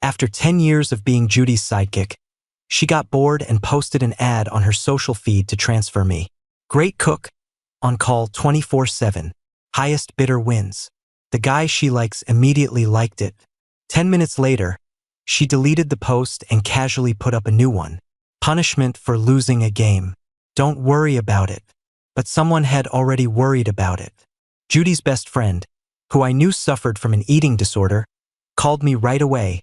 After 10 years of being Judy's sidekick, she got bored and posted an ad on her social feed to transfer me. Great cook, on call 24/7, highest bidder wins. The guy she likes immediately liked it. 10 minutes later, she deleted the post and casually put up a new one. Punishment for losing a game. Don't worry about it. But someone had already worried about it. Judy's best friend, who I knew suffered from an eating disorder, called me right away,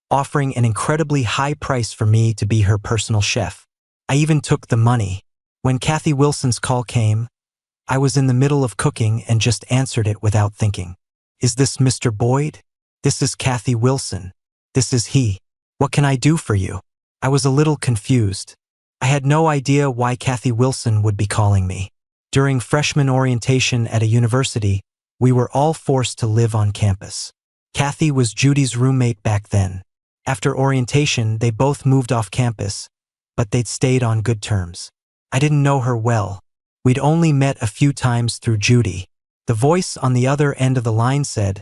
offering an incredibly high price for me to be her personal chef. I even took the money. When Kathy Wilson's call came, I was in the middle of cooking and just answered it without thinking. Is this Mr. Boyd? This is Kathy Wilson. This is he. What can I do for you? I was a little confused. I had no idea why Kathy Wilson would be calling me. During freshman orientation at a university, we were all forced to live on campus. Kathy was Judy's roommate back then. After orientation, they both moved off campus, but they'd stayed on good terms. I didn't know her well. We'd only met a few times through Judy. The voice on the other end of the line said,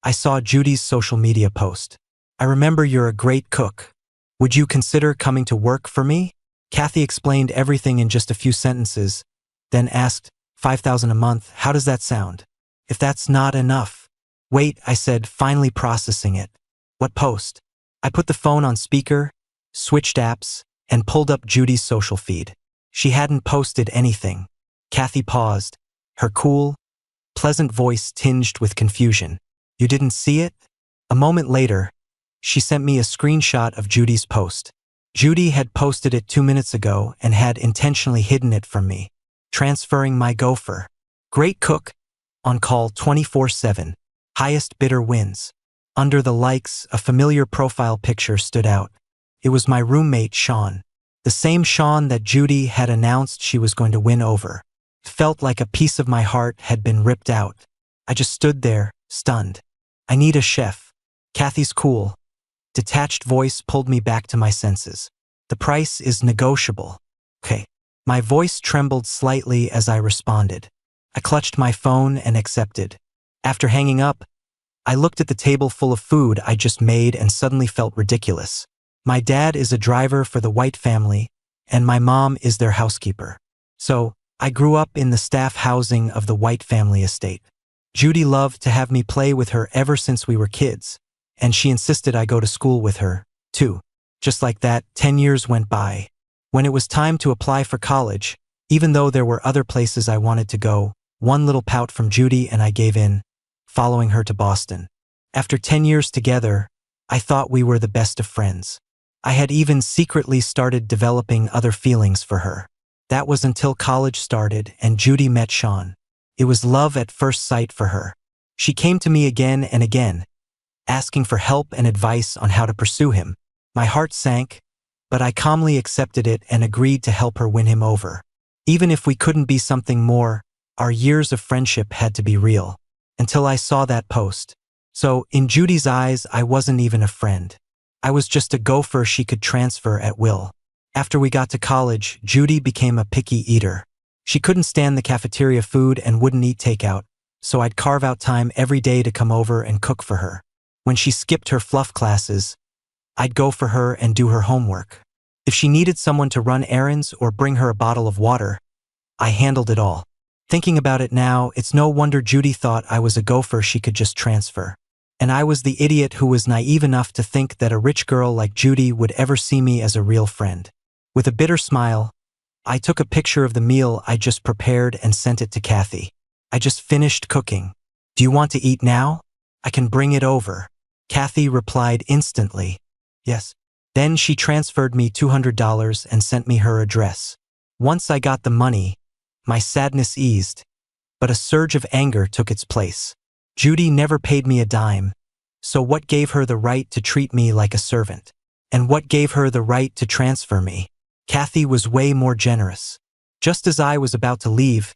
I saw Judy's social media post. I remember you're a great cook. Would you consider coming to work for me? Kathy explained everything in just a few sentences, then asked, $5,000 a month, how does that sound? If that's not enough. Wait, I said, finally processing it. What post? I put the phone on speaker, switched apps, and pulled up Judy's social feed. She hadn't posted anything. Kathy paused, her cool, pleasant voice tinged with confusion. You didn't see it? A moment later, she sent me a screenshot of Judy's post. Judy had posted it 2 minutes ago and had intentionally hidden it from me. Transferring my gopher. Great cook, on call 24/7, highest bidder wins. Under the likes, a familiar profile picture stood out. It was my roommate, Sean. The same Sean that Judy had announced she was going to win over. It felt like a piece of my heart had been ripped out. I just stood there, stunned. I need a chef. Kathy's cool. Detached voice pulled me back to my senses. The price is negotiable. Okay. My voice trembled slightly as I responded. I clutched my phone and accepted. After hanging up, I looked at the table full of food I just made and suddenly felt ridiculous. My dad is a driver for the White family, and my mom is their housekeeper. So, I grew up in the staff housing of the White family estate. Judy loved to have me play with her ever since we were kids, and she insisted I go to school with her, too. Just like that, 10 years went by. When it was time to apply for college, even though there were other places I wanted to go, one little pout from Judy and I gave in, following her to Boston. After 10 years together, I thought we were the best of friends. I had even secretly started developing other feelings for her. That was until college started and Judy met Sean. It was love at first sight for her. She came to me again and again, asking for help and advice on how to pursue him. My heart sank, but I calmly accepted it and agreed to help her win him over. Even if we couldn't be something more, our years of friendship had to be real. Until I saw that post. So, in Judy's eyes, I wasn't even a friend. I was just a gopher she could transfer at will. After we got to college, Judy became a picky eater. She couldn't stand the cafeteria food and wouldn't eat takeout, so I'd carve out time every day to come over and cook for her. When she skipped her fluff classes, I'd go for her and do her homework. If she needed someone to run errands or bring her a bottle of water, I handled it all. Thinking about it now, it's no wonder Judy thought I was a gopher she could just transfer. And I was the idiot who was naive enough to think that a rich girl like Judy would ever see me as a real friend. With a bitter smile, I took a picture of the meal I just prepared and sent it to Kathy. I just finished cooking. Do you want to eat now? I can bring it over. Kathy replied instantly, yes. Then she transferred me $200 and sent me her address. Once I got the money, my sadness eased, but a surge of anger took its place. Judy never paid me a dime, so what gave her the right to treat me like a servant? And what gave her the right to transfer me? Kathy was way more generous. Just as I was about to leave,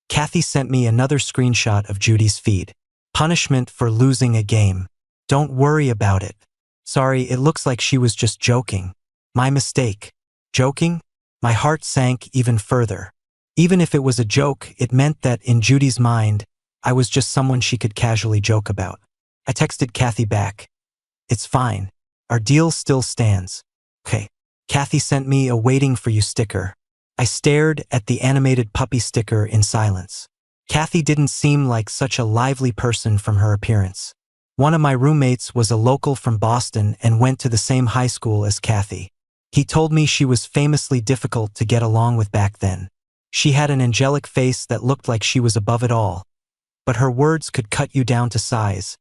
Kathy sent me another screenshot of Judy's feed. Punishment for losing a game. Don't worry about it. Sorry, it looks like she was just joking. My mistake. Joking? My heart sank even further. Even if it was a joke, it meant that in Judy's mind, I was just someone she could casually joke about. I texted Kathy back. It's fine. Our deal still stands. Okay. Kathy sent me a waiting for you sticker. I stared at the animated puppy sticker in silence. Kathy didn't seem like such a lively person from her appearance. One of my roommates was a local from Boston and went to the same high school as Kathy. He told me she was famously difficult to get along with back then. She had an angelic face that looked like she was above it all, but her words could cut you down to size,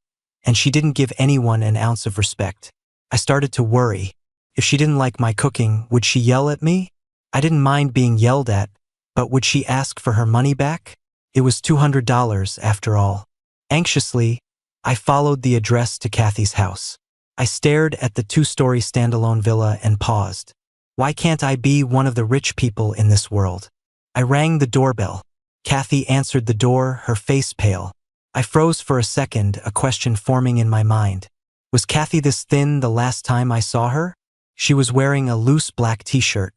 and she didn't give anyone an ounce of respect. I started to worry. If she didn't like my cooking, would she yell at me? I didn't mind being yelled at, but would she ask for her money back? It was $200 after all. Anxiously, I followed the address to Kathy's house. I stared at the 2-story standalone villa and paused. Why can't I be one of the rich people in this world? I rang the doorbell. Kathy answered the door, her face pale. I froze for a second, a question forming in my mind. Was Kathy this thin the last time I saw her? She was wearing a loose black t-shirt.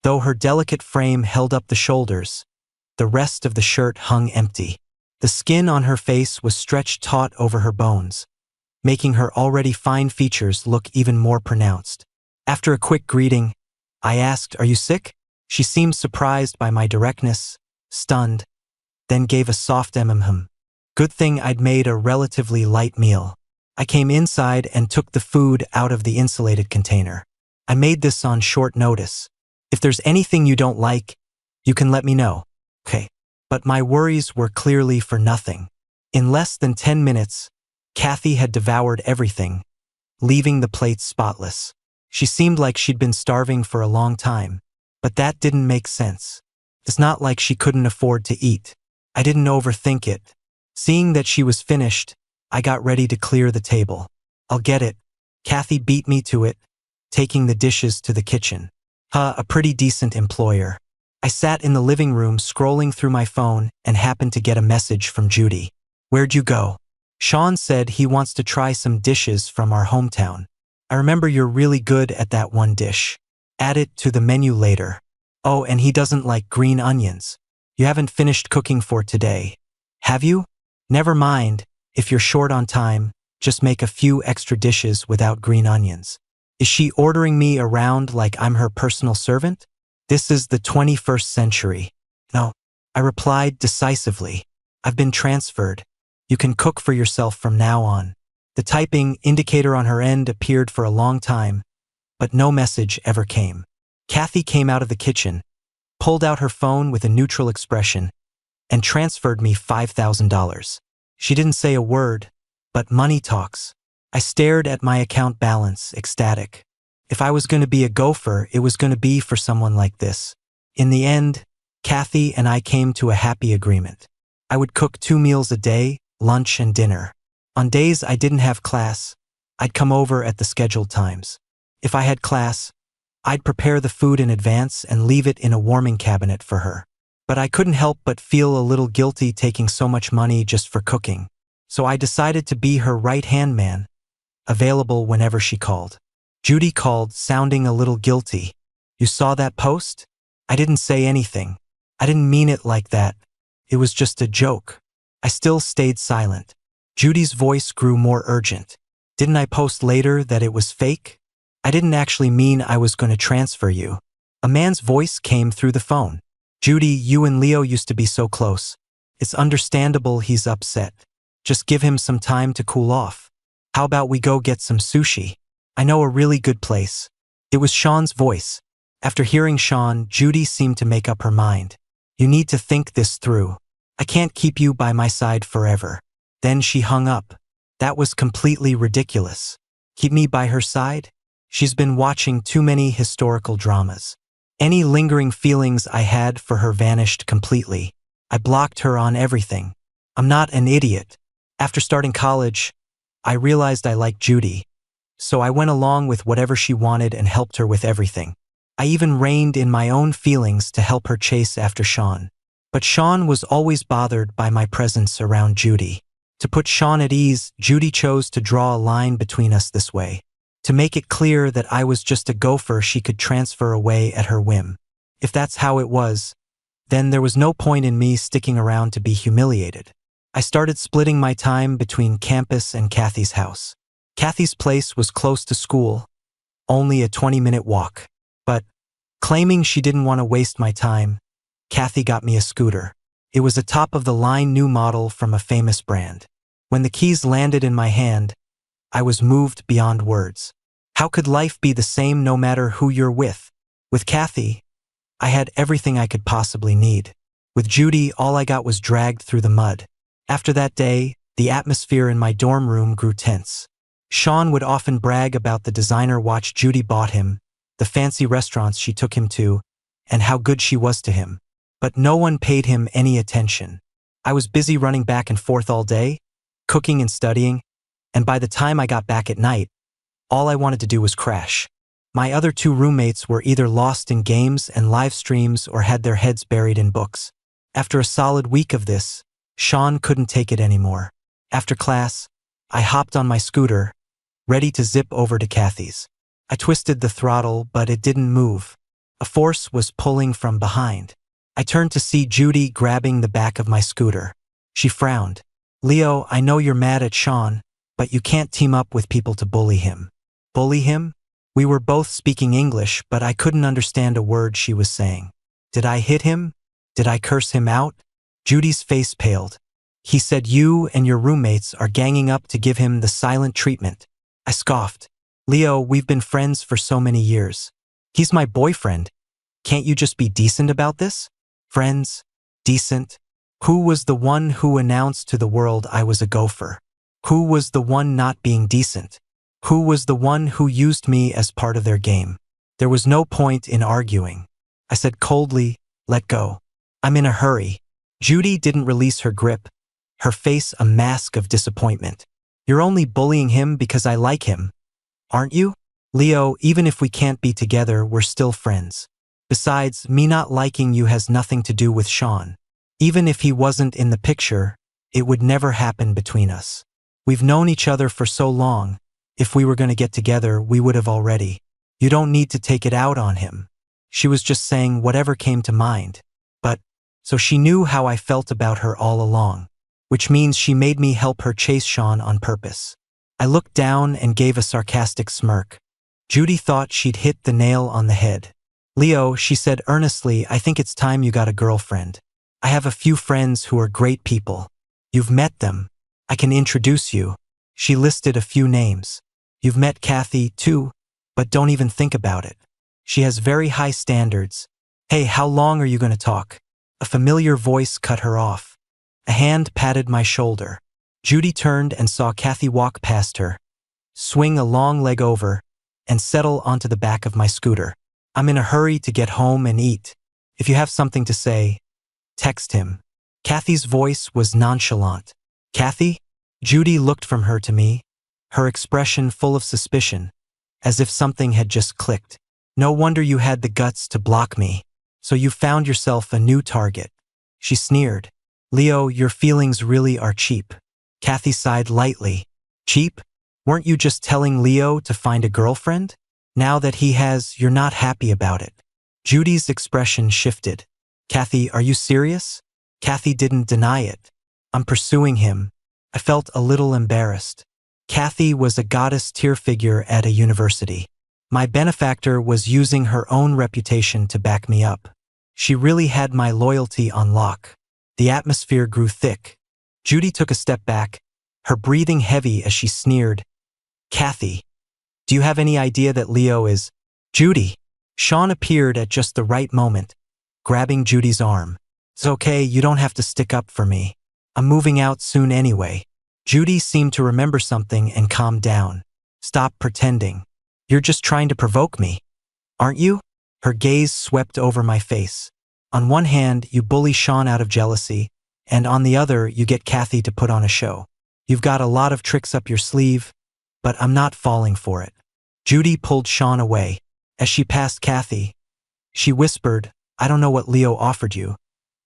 Though her delicate frame held up the shoulders, the rest of the shirt hung empty. The skin on her face was stretched taut over her bones, making her already fine features look even more pronounced. After a quick greeting, I asked, "Are you sick?" She seemed surprised by my directness, stunned, then gave a soft "Mm-hmm." Good thing I'd made a relatively light meal. I came inside and took the food out of the insulated container. I made this on short notice. If there's anything you don't like, you can let me know. Okay. But my worries were clearly for nothing. In less than 10 minutes, Kathy had devoured everything, leaving the plates spotless. She seemed like she'd been starving for a long time, but that didn't make sense. It's not like she couldn't afford to eat. I didn't overthink it. Seeing that she was finished, I got ready to clear the table. "I'll get it." Kathy beat me to it, taking the dishes to the kitchen. A pretty decent employer. I sat in the living room scrolling through my phone and happened to get a message from Judy. "Where'd you go?" "Sean said he wants to try some dishes from our hometown. I remember you're really good at that one dish. Add it to the menu later. Oh, and he doesn't like green onions. You haven't finished cooking for today, have you? Never mind, if you're short on time, just make a few extra dishes without green onions." Is she ordering me around like I'm her personal servant? This is the 21st century. No, I replied decisively. I've been transferred. You can cook for yourself from now on. The typing indicator on her end appeared for a long time, but no message ever came. Kathy came out of the kitchen, pulled out her phone with a neutral expression, and transferred me $5,000. She didn't say a word, but money talks. I stared at my account balance, ecstatic. If I was going to be a gopher, it was going to be for someone like this. In the end, Kathy and I came to a happy agreement. I would cook 2 meals a day, lunch and dinner. On days I didn't have class, I'd come over at the scheduled times. If I had class, I'd prepare the food in advance and leave it in a warming cabinet for her. But I couldn't help but feel a little guilty taking so much money just for cooking. So I decided to be her right-hand man, available whenever she called. Judy called, sounding a little guilty. "You saw that post?" I didn't say anything. I didn't mean it like that. It was just a joke. I still stayed silent. Judy's voice grew more urgent. "Didn't I post later that it was fake? I didn't actually mean I was going to transfer you." A man's voice came through the phone. "Judy, you and Leo used to be so close. It's understandable he's upset. Just give him some time to cool off. How about we go get some sushi? I know a really good place." It was Sean's voice. After hearing Sean, Judy seemed to make up her mind. "You need to think this through. I can't keep you by my side forever." Then she hung up. That was completely ridiculous. Keep me by her side? She's been watching too many historical dramas. Any lingering feelings I had for her vanished completely. I blocked her on everything. I'm not an idiot. After starting college, I realized I liked Judy. So I went along with whatever she wanted and helped her with everything. I even reined in my own feelings to help her chase after Sean. But Sean was always bothered by my presence around Judy. To put Sean at ease, Judy chose to draw a line between us this way. To make it clear that I was just a gopher she could transfer away at her whim. If that's how it was, then there was no point in me sticking around to be humiliated. I started splitting my time between campus and Kathy's house. Kathy's place was close to school, only a 20-minute walk. But, claiming she didn't want to waste my time, Kathy got me a scooter. It was a top-of-the-line new model from a famous brand. When the keys landed in my hand, I was moved beyond words. How could life be the same no matter who you're with? With Kathy, I had everything I could possibly need. With Judy, all I got was dragged through the mud. After that day, the atmosphere in my dorm room grew tense. Sean would often brag about the designer watch Judy bought him, the fancy restaurants she took him to, and how good she was to him. But no one paid him any attention. I was busy running back and forth all day, cooking and studying, and by the time I got back at night, all I wanted to do was crash. My other two roommates were either lost in games and live streams or had their heads buried in books. After a solid week of this, Sean couldn't take it anymore. After class, I hopped on my scooter, ready to zip over to Kathy's. I twisted the throttle, but it didn't move. A force was pulling from behind. I turned to see Judy grabbing the back of my scooter. She frowned. "Leo, I know you're mad at Sean, but you can't team up with people to bully him." Bully him? We were both speaking English, but I couldn't understand a word she was saying. Did I hit him? Did I curse him out? Judy's face paled. "He said you and your roommates are ganging up to give him the silent treatment." I scoffed. "Leo, we've been friends for so many years. He's my boyfriend. Can't you just be decent about this?" Friends? Decent? Who was the one who announced to the world I was a gopher? Who was the one not being decent? Who was the one who used me as part of their game? There was no point in arguing. I said coldly, "Let go. I'm in a hurry." Judy didn't release her grip, her face a mask of disappointment. "You're only bullying him because I like him, aren't you? Leo, even if we can't be together, we're still friends. Besides, me not liking you has nothing to do with Sean. Even if he wasn't in the picture, it would never happen between us. We've known each other for so long. If we were going to get together, we would have already. You don't need to take it out on him." She was just saying whatever came to mind. But, so she knew how I felt about her all along, which means she made me help her chase Sean on purpose. I looked down and gave a sarcastic smirk. Judy thought she'd hit the nail on the head. "Leo," she said earnestly, "I think it's time you got a girlfriend. I have a few friends who are great people. You've met them. I can introduce you." She listed a few names. "You've met Kathy, too, but don't even think about it. She has very high standards. Hey, how long are you going to talk?" A familiar voice cut her off. A hand patted my shoulder. Judy turned and saw Kathy walk past her, swing a long leg over, and settle onto the back of my scooter. "I'm in a hurry to get home and eat. If you have something to say, text him." Kathy's voice was nonchalant. "Kathy?" Judy looked from her to me, her expression full of suspicion, as if something had just clicked. "No wonder you had the guts to block me. So you found yourself a new target." She sneered. "Leo, your feelings really are cheap." Kathy sighed lightly. "Cheap? Weren't you just telling Leo to find a girlfriend? Now that he has, you're not happy about it." Judy's expression shifted. "Kathy, are you serious?" Kathy didn't deny it. "I'm pursuing him." I felt a little embarrassed. Kathy was a goddess-tier figure at a university. My benefactor was using her own reputation to back me up. She really had my loyalty on lock. The atmosphere grew thick. Judy took a step back, her breathing heavy as she sneered, "Kathy, do you have any idea that Leo is—" "Judy!" Sean appeared at just the right moment, grabbing Judy's arm. "It's okay, you don't have to stick up for me. I'm moving out soon anyway." Judy seemed to remember something and calmed down. "Stop pretending. You're just trying to provoke me, aren't you?" Her gaze swept over my face. "On one hand, you bully Sean out of jealousy, and on the other, you get Kathy to put on a show. You've got a lot of tricks up your sleeve, but I'm not falling for it." Judy pulled Sean away. As she passed Kathy, she whispered, "I don't know what Leo offered you,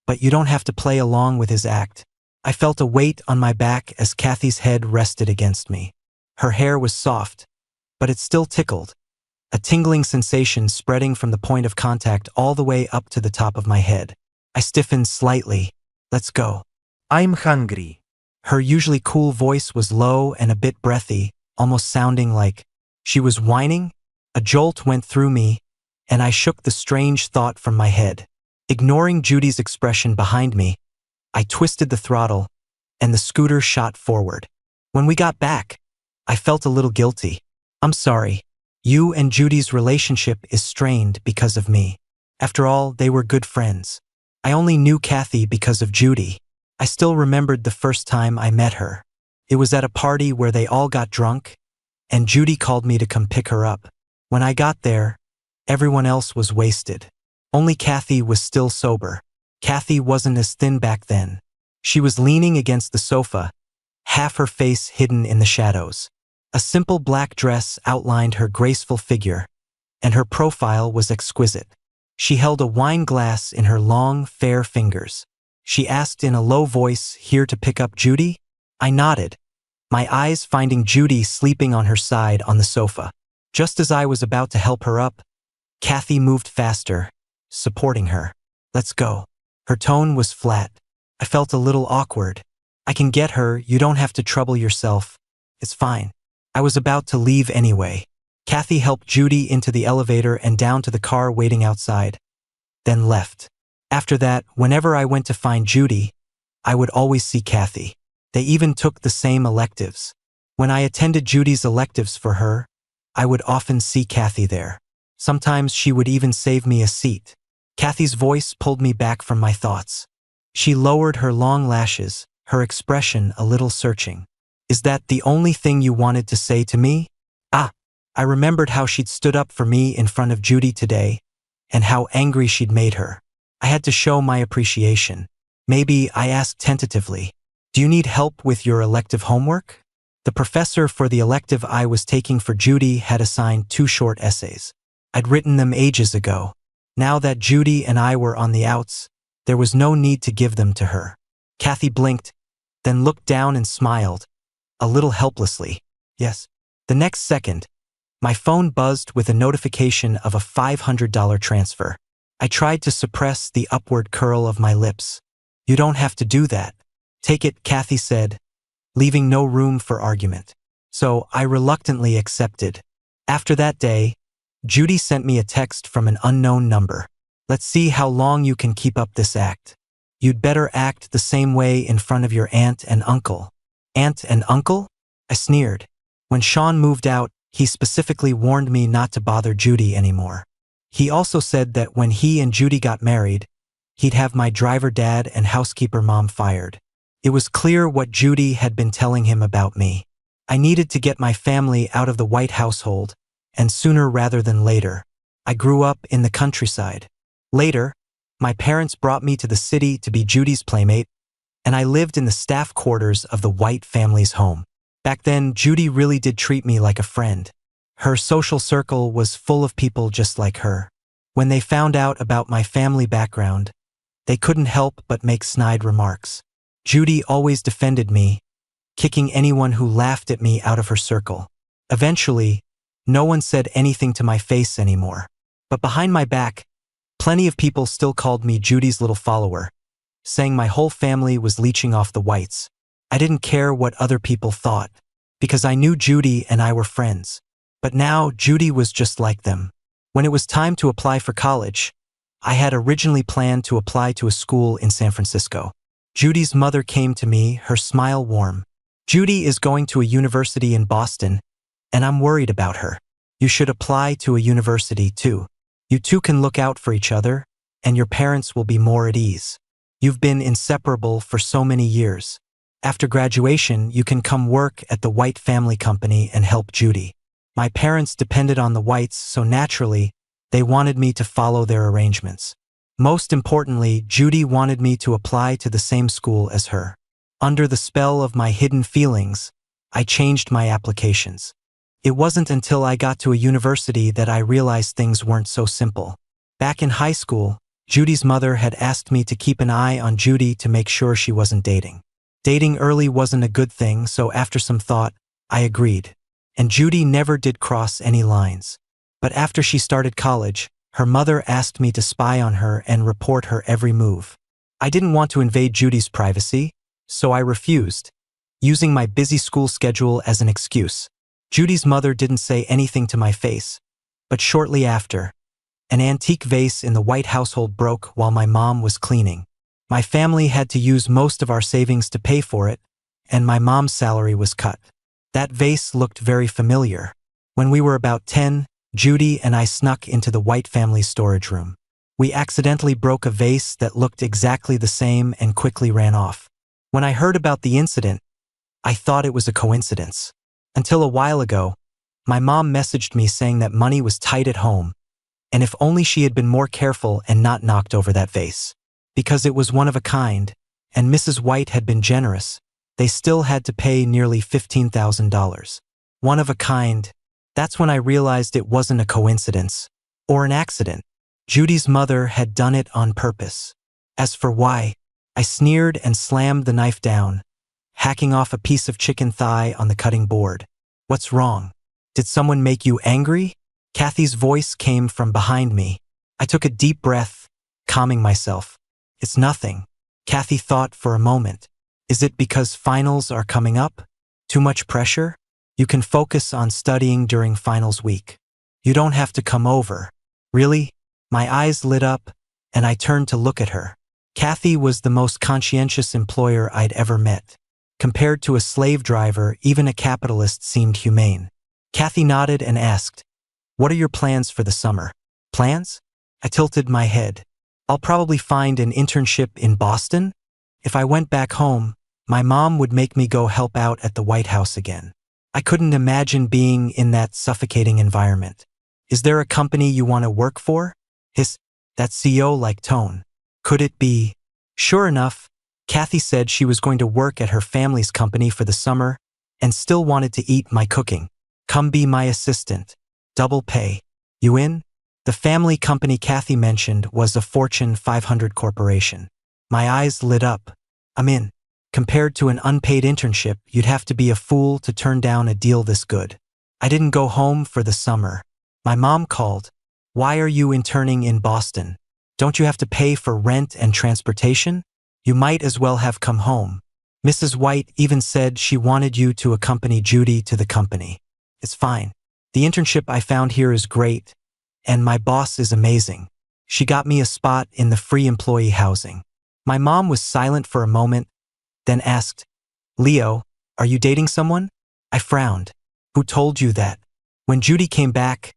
but you don't have to play along with his act." I felt a weight on my back as Kathy's head rested against me. Her hair was soft, but it still tickled, a tingling sensation spreading from the point of contact all the way up to the top of my head. I stiffened slightly. "Let's go. I'm hungry." Her usually cool voice was low and a bit breathy, almost sounding like she was whining. A jolt went through me, and I shook the strange thought from my head. Ignoring Judy's expression behind me, I twisted the throttle, and the scooter shot forward. When we got back, I felt a little guilty. I'm sorry. You and Judy's relationship is strained because of me. After all, they were good friends. I only knew Kathy because of Judy. I still remembered the first time I met her. It was at a party where they all got drunk, and Judy called me to come pick her up. When I got there, everyone else was wasted. Only Kathy was still sober. Kathy wasn't as thin back then. She was leaning against the sofa, half her face hidden in the shadows. A simple black dress outlined her graceful figure, and her profile was exquisite. She held a wine glass in her long, fair fingers. She asked in a low voice, "Here to pick up Judy?" I nodded, my eyes finding Judy sleeping on her side on the sofa. Just as I was about to help her up, Kathy moved faster, supporting her. "Let's go." Her tone was flat. I felt a little awkward. "I can get her, you don't have to trouble yourself. It's fine." I was about to leave anyway. Kathy helped Judy into the elevator and down to the car waiting outside, then left. After that, whenever I went to find Judy, I would always see Kathy. They even took the same electives. When I attended Judy's electives for her, I would often see Kathy there. Sometimes she would even save me a seat. Kathy's voice pulled me back from my thoughts. She lowered her long lashes, her expression a little searching. "Is that the only thing you wanted to say to me?" I remembered how she'd stood up for me in front of Judy today, and how angry she'd made her. I had to show my appreciation. Maybe I asked tentatively, "Do you need help with your elective homework?" The professor for the elective I was taking for Judy had assigned 2 short essays. I'd written them ages ago. Now that Judy and I were on the outs, there was no need to give them to her. Kathy blinked, then looked down and smiled, a little helplessly. "Yes." The next second, my phone buzzed with a notification of a $500 transfer. I tried to suppress the upward curl of my lips. "You don't have to do that. Take it," Kathy said, leaving no room for argument. So I reluctantly accepted. After that day, Judy sent me a text from an unknown number. "Let's see how long you can keep up this act. You'd better act the same way in front of your aunt and uncle." "Aunt and uncle?" I sneered. When Sean moved out, he specifically warned me not to bother Judy anymore. He also said that when he and Judy got married, he'd have my driver dad and housekeeper mom fired. It was clear what Judy had been telling him about me. I needed to get my family out of the White household, and sooner rather than later. I grew up in the countryside. Later, my parents brought me to the city to be Judy's playmate, and I lived in the staff quarters of the White family's home. Back then, Judy really did treat me like a friend. Her social circle was full of people just like her. When they found out about my family background, they couldn't help but make snide remarks. Judy always defended me, kicking anyone who laughed at me out of her circle. Eventually, no one said anything to my face anymore. But behind my back, plenty of people still called me Judy's little follower, saying my whole family was leeching off the Whites. I didn't care what other people thought, because I knew Judy and I were friends. But now, Judy was just like them. When it was time to apply for college, I had originally planned to apply to a school in San Francisco. Judy's mother came to me, her smile warm. "Judy is going to a university in Boston, and I'm worried about her. You should apply to a university too. You two can look out for each other, and your parents will be more at ease. You've been inseparable for so many years. After graduation, you can come work at the White family company and help Judy." My parents depended on the Whites, so naturally, they wanted me to follow their arrangements. Most importantly, Judy wanted me to apply to the same school as her. Under the spell of my hidden feelings, I changed my applications. It wasn't until I got to a university that I realized things weren't so simple. Back in high school, Judy's mother had asked me to keep an eye on Judy to make sure she wasn't dating. Dating early wasn't a good thing, so after some thought, I agreed. And Judy never did cross any lines. But after she started college, her mother asked me to spy on her and report her every move. I didn't want to invade Judy's privacy, so I refused, using my busy school schedule as an excuse. Judy's mother didn't say anything to my face, But shortly after, an antique vase in the White household broke while my mom was cleaning. My family had to use most of our savings to pay for it, and my mom's salary was cut. That vase looked very familiar. When we were about 10, Judy and I snuck into the White family's storage room. We accidentally broke a vase that looked exactly the same and quickly ran off. When I heard about the incident, I thought it was a coincidence. Until a while ago, my mom messaged me saying that money was tight at home, and if only she had been more careful and not knocked over that vase. Because it was one of a kind, and Mrs. White had been generous, they still had to pay nearly $15,000. One of a kind. That's when I realized it wasn't a coincidence, or an accident. Judy's mother had done it on purpose. As for why, I sneered and slammed the knife down, hacking off a piece of chicken thigh on the cutting board. What's wrong? Did someone make you angry? Kathy's voice came from behind me. I took a deep breath, calming myself. It's nothing. Kathy thought for a moment. Is it because finals are coming up? Too much pressure? You can focus on studying during finals week. You don't have to come over. Really? My eyes lit up, and I turned to look at her. Kathy was the most conscientious employer I'd ever met. Compared to a slave driver, even a capitalist seemed humane. Kathy nodded and asked, "What are your plans for the summer?" Plans? I tilted my head. I'll probably find an internship in Boston. If I went back home, my mom would make me go help out at the White House again. I couldn't imagine being in that suffocating environment. Is there a company you want to work for? That CEO-like tone. Could it be? Sure enough, Kathy said she was going to work at her family's company for the summer and still wanted to eat my cooking. Come be my assistant. Double pay. You in? The family company Kathy mentioned was a Fortune 500 corporation. My eyes lit up. I'm in. Compared to an unpaid internship, you'd have to be a fool to turn down a deal this good. I didn't go home for the summer. My mom called. Why are you interning in Boston? Don't you have to pay for rent and transportation? You might as well have come home. Mrs. White even said she wanted you to accompany Judy to the company. It's fine. The internship I found here is great, and my boss is amazing. She got me a spot in the free employee housing. My mom was silent for a moment, then asked, Leo, are you dating someone? I frowned. Who told you that? When Judy came back,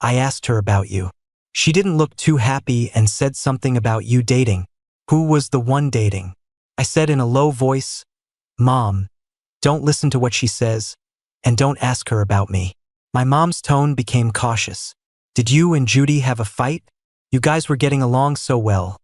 I asked her about you. She didn't look too happy and said something about you dating. Who was the one dating? I said in a low voice, Mom, don't listen to what she says, and don't ask her about me. My mom's tone became cautious. Did you and Judy have a fight? You guys were getting along so well,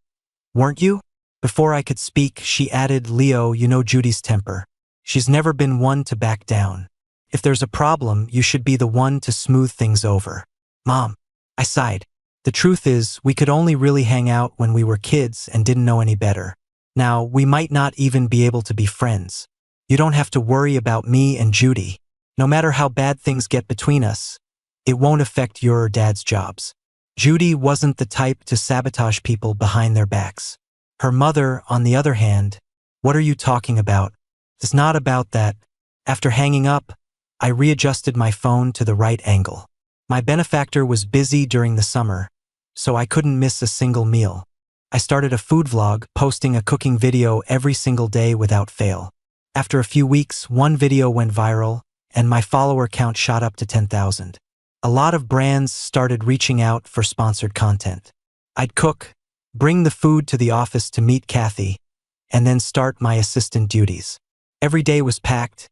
weren't you? Before I could speak, she added, Leo, you know Judy's temper. She's never been one to back down. If there's a problem, you should be the one to smooth things over. Mom, I sighed. The truth is, we could only really hang out when we were kids and didn't know any better. Now, we might not even be able to be friends. You don't have to worry about me and Judy. No matter how bad things get between us, it won't affect your or Dad's jobs. Judy wasn't the type to sabotage people behind their backs. Her mother, on the other hand, what are you talking about? It's not about that. After hanging up, I readjusted my phone to the right angle. My benefactor was busy during the summer, so I couldn't miss a single meal. I started a food vlog, posting a cooking video every single day without fail. After a few weeks, one video went viral, and my follower count shot up to 10,000. A lot of brands started reaching out for sponsored content. I'd cook, bring the food to the office to meet Kathy, and then start my assistant duties. Every day was packed,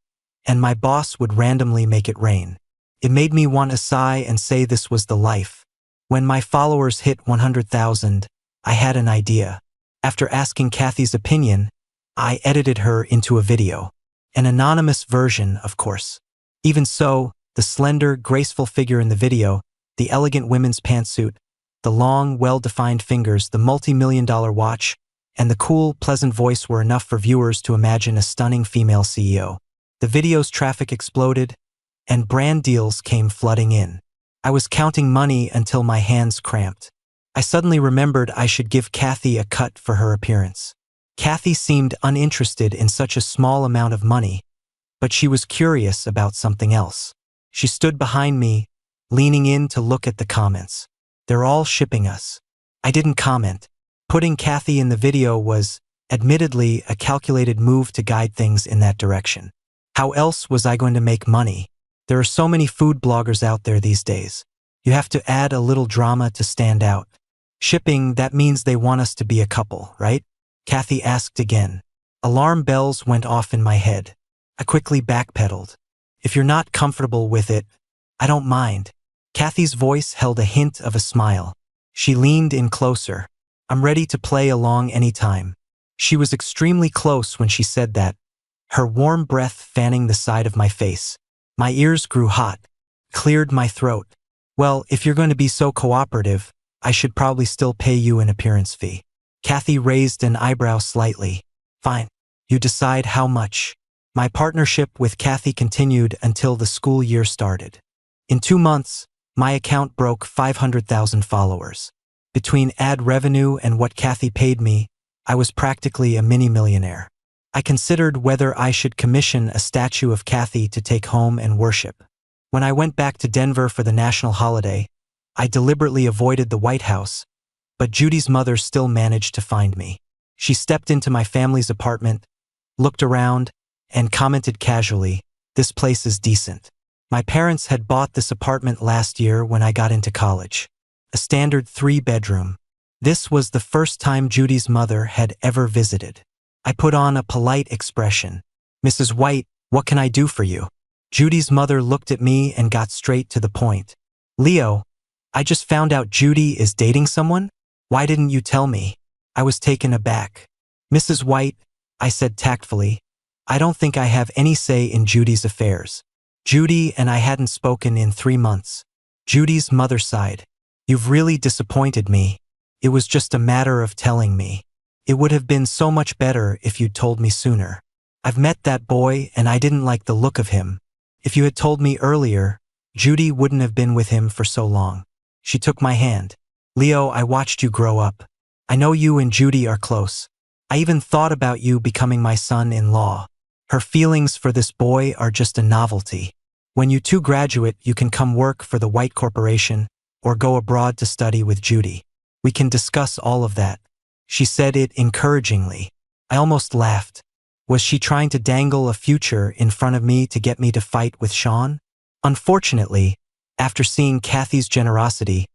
and my boss would randomly make it rain. It made me want to sigh and say this was the life. When my followers hit 100,000, I had an idea. After asking Kathy's opinion, I edited her into a video. An anonymous version, of course. Even so, the slender, graceful figure in the video, the elegant women's pantsuit, the long, well-defined fingers, the multi-million-dollar watch, and the cool, pleasant voice were enough for viewers to imagine a stunning female CEO. The video's traffic exploded, and brand deals came flooding in. I was counting money until my hands cramped. I suddenly remembered I should give Kathy a cut for her appearance. Kathy seemed uninterested in such a small amount of money, but she was curious about something else. She stood behind me, leaning in to look at the comments. They're all shipping us. I didn't comment. Putting Kathy in the video was, admittedly, a calculated move to guide things in that direction. How else was I going to make money? There are so many food bloggers out there these days. You have to add a little drama to stand out. Shipping, that means they want us to be a couple, right? Kathy asked again. Alarm bells went off in my head. I quickly backpedaled. If you're not comfortable with it, I don't mind. Kathy's voice held a hint of a smile. She leaned in closer. I'm ready to play along anytime. She was extremely close when she said that, her warm breath fanning the side of my face. My ears grew hot, cleared my throat. Well, if you're going to be so cooperative, I should probably still pay you an appearance fee. Kathy raised an eyebrow slightly. Fine. You decide how much. My partnership with Kathy continued until the school year started. In 2 months, my account broke 500,000 followers. Between ad revenue and what Kathy paid me, I was practically a mini-millionaire. I considered whether I should commission a statue of Kathy to take home and worship. When I went back to Denver for the national holiday, I deliberately avoided the White House, but Judy's mother still managed to find me. She stepped into my family's apartment, looked around, and commented casually, "This place is decent." My parents had bought this apartment last year when I got into college. A standard 3-bedroom. This was the first time Judy's mother had ever visited. I put on a polite expression. "Mrs. White, what can I do for you?" Judy's mother looked at me and got straight to the point. "Leo, I just found out Judy is dating someone? Why didn't you tell me?" I was taken aback. "Mrs. White," I said tactfully, "I don't think I have any say in Judy's affairs. Judy and I hadn't spoken in 3 months." Judy's mother sighed. "You've really disappointed me. It was just a matter of telling me. It would have been so much better if you'd told me sooner. I've met that boy and I didn't like the look of him. If you had told me earlier, Judy wouldn't have been with him for so long." She took my hand. "Leo, I watched you grow up. I know you and Judy are close. I even thought about you becoming my son-in-law. Her feelings for this boy are just a novelty. When you two graduate, you can come work for the White Corporation or go abroad to study with Judy. We can discuss all of that." She said it encouragingly. I almost laughed. Was she trying to dangle a future in front of me to get me to fight with Sean? Unfortunately, after seeing Kathy's generosity,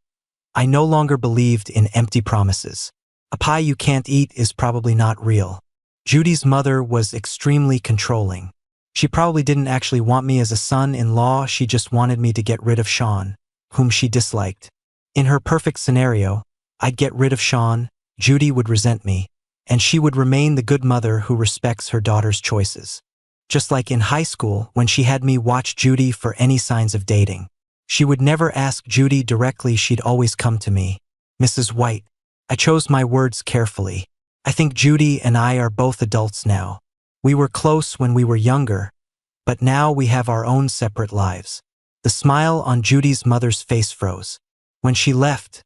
I no longer believed in empty promises. A pie you can't eat is probably not real. Judy's mother was extremely controlling. She probably didn't actually want me as a son-in-law, she just wanted me to get rid of Sean, whom she disliked. In her perfect scenario, I'd get rid of Sean, Judy would resent me, and she would remain the good mother who respects her daughter's choices. Just like in high school when she had me watch Judy for any signs of dating. She would never ask Judy directly, she'd always come to me. "Mrs. White." I chose my words carefully. "I think Judy and I are both adults now. We were close when we were younger, but now we have our own separate lives." The smile on Judy's mother's face froze. When she left,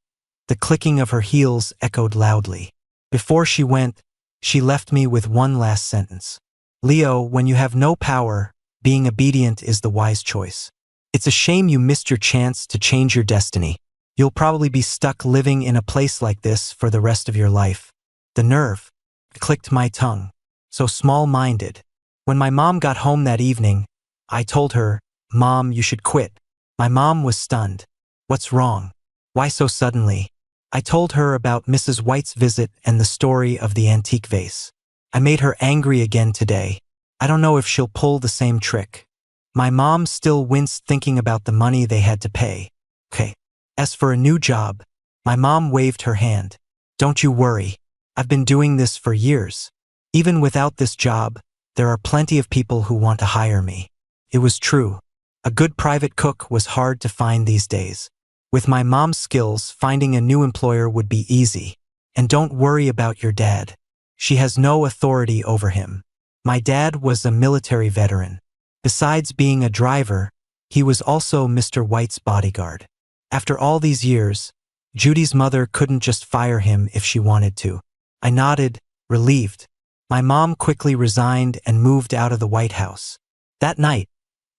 the clicking of her heels echoed loudly. Before she went, she left me with one last sentence. "Leo, when you have no power, being obedient is the wise choice. It's a shame you missed your chance to change your destiny. You'll probably be stuck living in a place like this for the rest of your life." The nerve. I clicked my tongue. So small-minded. When my mom got home that evening, I told her, "Mom, you should quit." My mom was stunned. "What's wrong? Why so suddenly?" I told her about Mrs. White's visit and the story of the antique vase. I made her angry again today. I don't know if she'll pull the same trick. My mom still winced thinking about the money they had to pay. Okay. As for a new job, my mom waved her hand. "Don't you worry. I've been doing this for years. Even without this job, there are plenty of people who want to hire me." It was true. A good private cook was hard to find these days. With my mom's skills, finding a new employer would be easy. And don't worry about your dad. She has no authority over him. My dad was a military veteran. Besides being a driver, he was also Mr. White's bodyguard. After all these years, Judy's mother couldn't just fire him if she wanted to. I nodded, relieved. My mom quickly resigned and moved out of the White House. That night,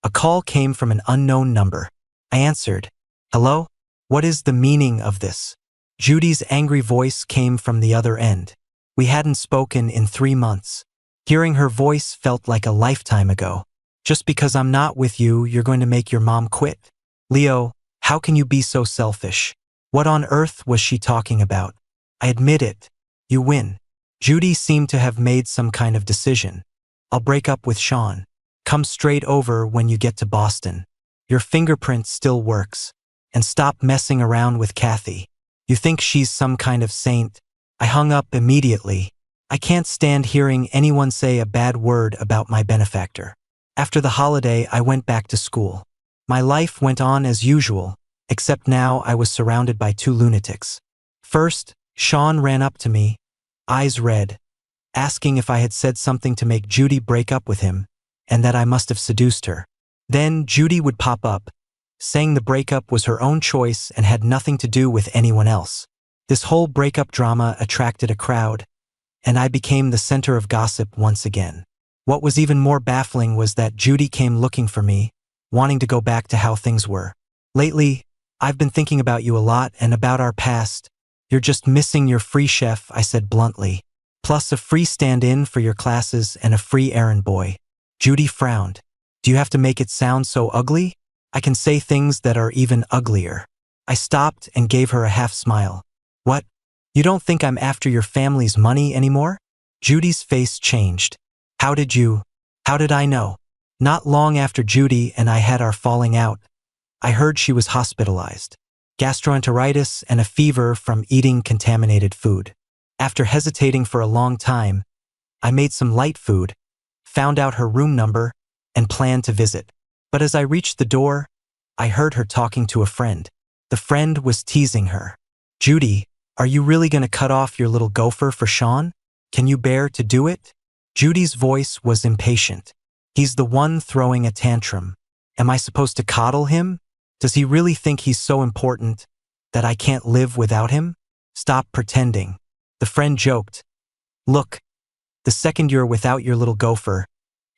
a call came from an unknown number. I answered. Hello? What is the meaning of this? Judy's angry voice came from the other end. We hadn't spoken in 3 months. Hearing her voice felt like a lifetime ago. Just because I'm not with you, you're going to make your mom quit? Leo, how can you be so selfish? What on earth was she talking about? I admit it. You win. Judy seemed to have made some kind of decision. I'll break up with Sean. Come straight over when you get to Boston. Your fingerprint still works. And stop messing around with Kathy. You think she's some kind of saint? I hung up immediately. I can't stand hearing anyone say a bad word about my benefactor. After the holiday, I went back to school. My life went on as usual, except now I was surrounded by 2 lunatics. First, Sean ran up to me, eyes red, asking if I had said something to make Judy break up with him, and that I must have seduced her. Then Judy would pop up, saying the breakup was her own choice and had nothing to do with anyone else. This whole breakup drama attracted a crowd, and I became the center of gossip once again. What was even more baffling was that Judy came looking for me, wanting to go back to how things were. Lately, I've been thinking about you a lot and about our past. You're just missing your free chef, I said bluntly. Plus a free stand-in for your classes and a free errand boy. Judy frowned. Do you have to make it sound so ugly? I can say things that are even uglier. I stopped and gave her a half smile. What? You don't think I'm after your family's money anymore? Judy's face changed. How did I know? Not long after Judy and I had our falling out, I heard she was hospitalized. Gastroenteritis and a fever from eating contaminated food. After hesitating for a long time, I made some light food, found out her room number, and planned to visit. But as I reached the door, I heard her talking to a friend. The friend was teasing her. Judy, are you really going to cut off your little gopher for Sean? Can you bear to do it? Judy's voice was impatient. He's the one throwing a tantrum. Am I supposed to coddle him? Does he really think he's so important that I can't live without him? Stop pretending. The friend joked. Look, the second you're without your little gopher,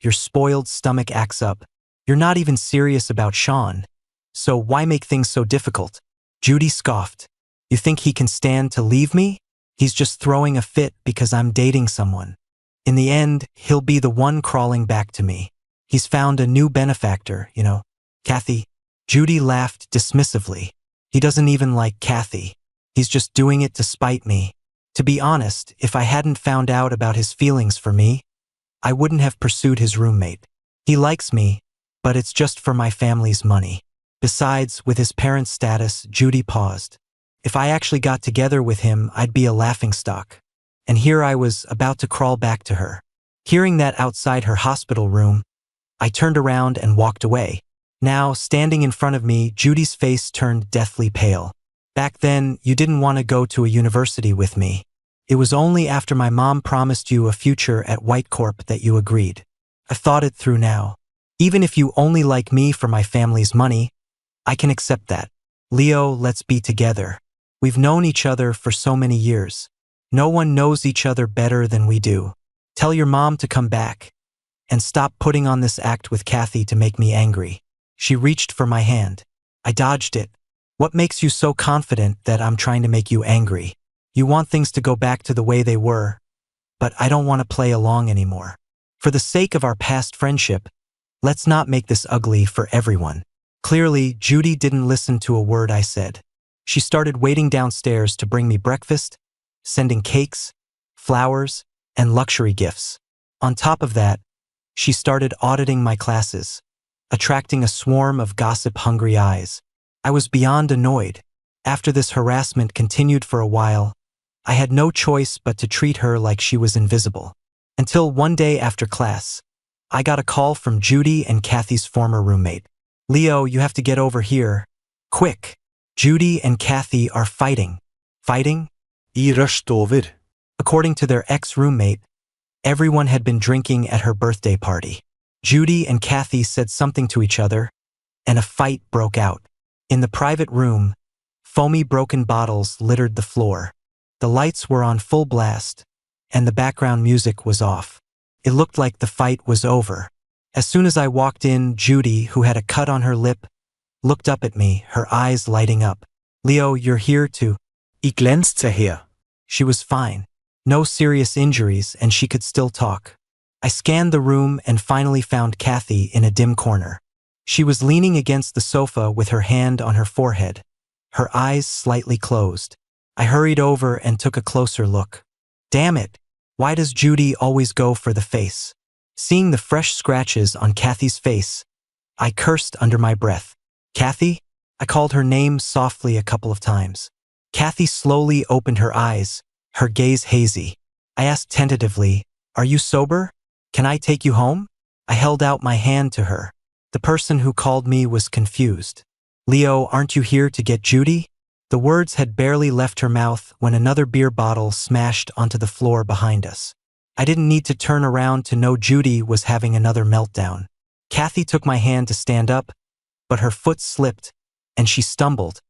your spoiled stomach acts up. You're not even serious about Sean. So why make things so difficult? Judy scoffed. You think he can stand to leave me? He's just throwing a fit because I'm dating someone. In the end, he'll be the one crawling back to me. He's found a new benefactor, you know, Kathy. Judy laughed dismissively. He doesn't even like Kathy. He's just doing it to spite me. To be honest, if I hadn't found out about his feelings for me, I wouldn't have pursued his roommate. He likes me, but it's just for my family's money. Besides, with his parents' status, Judy paused. If I actually got together with him, I'd be a laughingstock. And here I was about to crawl back to her. Hearing that outside her hospital room, I turned around and walked away. Now, standing in front of me, Judy's face turned deathly pale. Back then, you didn't want to go to a university with me. It was only after my mom promised you a future at White Corp that you agreed. I've thought it through now. Even if you only like me for my family's money, I can accept that. Leo, let's be together. We've known each other for so many years. No one knows each other better than we do. Tell your mom to come back. And stop putting on this act with Kathy to make me angry. She reached for my hand. I dodged it. What makes you so confident that I'm trying to make you angry? You want things to go back to the way they were, but I don't want to play along anymore. For the sake of our past friendship, let's not make this ugly for everyone. Clearly, Judy didn't listen to a word I said. She started waiting downstairs to bring me breakfast, sending cakes, flowers, and luxury gifts. On top of that, she started auditing my classes, attracting a swarm of gossip-hungry eyes. I was beyond annoyed. After this harassment continued for a while, I had no choice but to treat her like she was invisible. Until one day after class, I got a call from Judy and Kathy's former roommate. Leo, you have to get over here. Quick. Judy and Kathy are fighting. Fighting? I rushed over. According to their ex-roommate, everyone had been drinking at her birthday party. Judy and Kathy said something to each other, and a fight broke out. In the private room, foamy broken bottles littered the floor. The lights were on full blast, and the background music was off. It looked like the fight was over. As soon as I walked in, Judy, who had a cut on her lip, looked up at me, her eyes lighting up. Leo, you're here to... Ich glänzte her. She was fine. No serious injuries, and she could still talk. I scanned the room and finally found Kathy in a dim corner. She was leaning against the sofa with her hand on her forehead, her eyes slightly closed. I hurried over and took a closer look. Damn it! Why does Judy always go for the face? Seeing the fresh scratches on Kathy's face, I cursed under my breath. Kathy? I called her name softly a couple of times. Kathy slowly opened her eyes, her gaze hazy. I asked tentatively, "Are you sober? Can I take you home?" I held out my hand to her. The person who called me was confused. "Leo, aren't you here to get Judy?" The words had barely left her mouth when another beer bottle smashed onto the floor behind us. I didn't need to turn around to know Judy was having another meltdown. Kathy took my hand to stand up, but her foot slipped, and she stumbled,